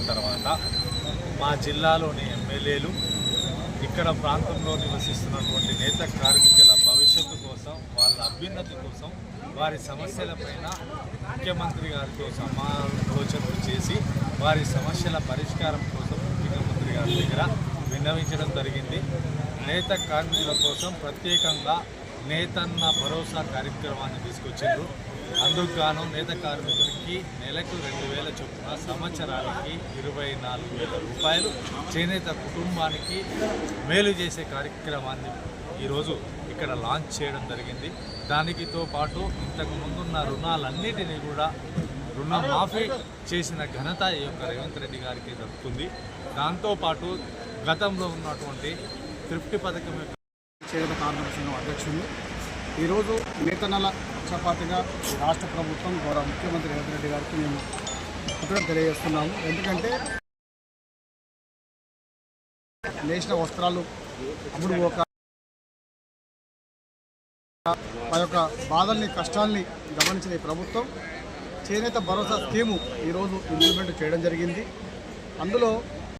తర్వాత మా జిల్లాలోని ఎమ్మెల్యేలు ఇక్కడ ప్రాంతంలో నివసిస్తున్నటువంటి నేత కార్మికుల భవిష్యత్తు కోసం, వాళ్ళ అభ్యున్నతి కోసం, వారి సమస్యలపైన ముఖ్యమంత్రి గారితో సమాలోచనలు చేసి వారి సమస్యల పరిష్కారం కోసం ముఖ్యమంత్రి గారి దగ్గర విన్నవించడం జరిగింది. నేత కార్మికుల కోసం ప్రత్యేకంగా నేతన్న భరోసా కార్యక్రమాన్ని తీసుకొచ్చారు. అందుకు గాను నేత కార్మికుడికి నెలకు 2,000 చొప్పున, సంవత్సరానికి 24,000 రూపాయలు చేనేత కుటుంబానికి మేలు చేసే కార్యక్రమాన్ని ఈరోజు ఇక్కడ లాంచ్ చేయడం జరిగింది. దానితో పాటు ఇంతకు ముందున్న రుణాలన్నిటినీ కూడా రుణమాఫీ చేసిన ఘనత ఈ యొక్క రేవంత్ రెడ్డి గారికి దక్కుతుంది. దాంతోపాటు గతంలో ఉన్నటువంటి త్రిప్టి పథకం చేనేత కార్మిక సంఘం అధ్యక్షుడు ఈరోజు నేతన్నల పక్షపాతిగా రాష్ట్ర ప్రభుత్వం గౌరవ ముఖ్యమంత్రి రేవంత్ రెడ్డి గారికి మేము కృతజ్ఞత తెలియజేస్తున్నాము. ఎందుకంటే నేసిన వస్త్రాలు అమ్ముడుపోక ఆ యొక్క బాధల్ని, కష్టాల్ని గమనించిన ఈ ప్రభుత్వం చేనేత భరోసా స్కీము ఈరోజు ఇంప్లిమెంట్ చేయడం జరిగింది. అందులో